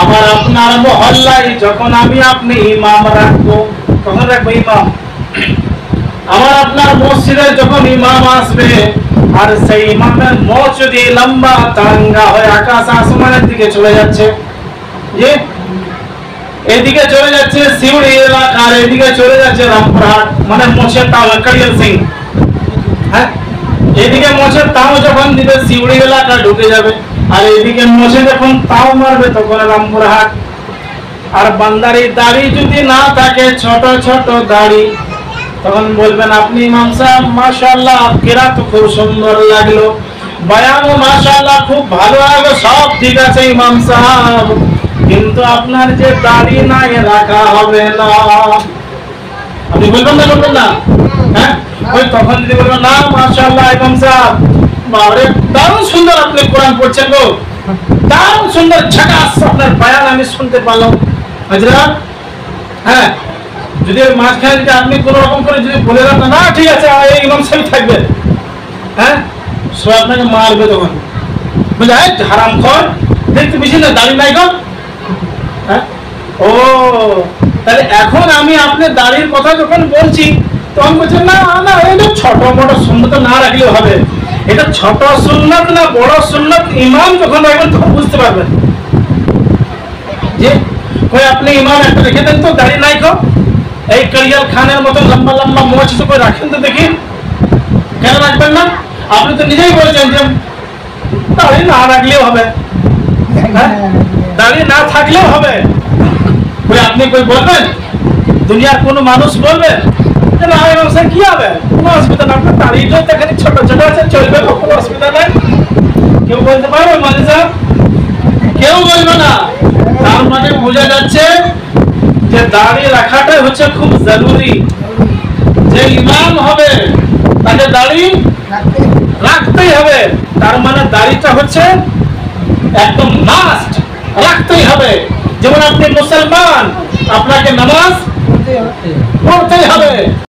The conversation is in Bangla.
আবার আপনার মহল্লায় যখন আমি আপনি ইমাম রাখবো, তখন রাখবো ইমাম। আবার আপনার মসজিদে যখন ইমাম আসবে, আর সেই ইমামের মোচ যদি লম্বা তাঙ্গা হয়ে আকাশ আসমানের দিকে চলে যাচ্ছে, যে এদিকে চলে যাচ্ছে সিউড়ি এলাকা, আর এদিকে চলে যাচ্ছে রামপুরহাট, মানে মোচের তাও কালিয়াল সিং, হ্যাঁ, এদিকে মোচের তাও যখন দিবে সিউড়ি এলাকা ঢুকে যাবে, আর এদিকে মোচে যখন তাও মারবে তখন রামপুরহাট। আর বান্দারি দাড়ি যদি না থাকে, ছোট ছোট দাড়ি, তখন বলবেন আপনি ইমাম সাহেব মাশাআল্লাহ কিরাত খুব সুন্দর লাগলো, বয়ানও মাশাআল্লাহ খুব ভালো লাগলো, সব ঠিক আছে ইমাম সাহেব, কিন্তু আপনার যে দাড়ি নাই রাখা হবে না। আপনি বলবেন না, বলবেন না? হ্যাঁ, ওই তখন যদি বলবেন না মাশাআল্লাহ ইমাম সাহেব বারে দারুণ সুন্দর আপনি কোরআন পড়ছেন গো, দারুণ সুন্দর ঝাকাস আপনার বয়ান আমি শুনতে পেলাম হযরত। হ্যাঁ, যদি মাঝখানে যদি আপনি কোনো রকম করে যদি বলে দেন না ঠিক আছে এই ইমাম সাহেব থাকবে, হ্যাঁ, সে আপনাকে মারবে, তখন বুঝলে হারামখোর দেখতে বেশি না দাড়ি নাই গো। হ্যাঁ, ও তাহলে এখন আমি আপনার দাড়ির কথা যখন বলছি তখন বলছেন না না এটা ছোট মোটো সুন্নত না রাখলেও হবে, এটা ছোট সুন্নত না বড় সুন্নত ইমাম যখন রাখবেন তখন বুঝতে পারবেন। যে কই আপনি ইমাম একটা রেখে দেন তো দাড়ি নাই গো, এই কালিয়াল খানের মতো লম্বা লম্বা মোচ তো করে রাখেন তো দেখি, কেন রাখবেন না? আপনি তো নিজেই বলেছেন যে দাড়ি না রাখলেও হবে, দাড়ি না থাকলেও হবে। কই আপনি কই বলবেন, দুনিয়ার কোনো মানুষ বলবে যে না ইমাম সাহেব কি হবে, কোনো অসুবিধা না, আপনার দাড়িটা তো এখানে ছোট ছোট আছে চলবে, কোনো অসুবিধা নাই, কেউ বলতে পারবে মানে সাহেব? কেউ বলবে না। তার মানে বোঝা যাচ্ছে যে দাড়ি রাখাটাই হচ্ছে খুব জরুরি। যে ইমাম হবে তাকে দাড়ি রাখতেই হবে, তার মানে দাড়িটা হচ্ছে একদম মাস্ট, রাখতেই হবে। যেমন আপনি মুসলমান, আপনাকে নামাজ পড়তেই হবে।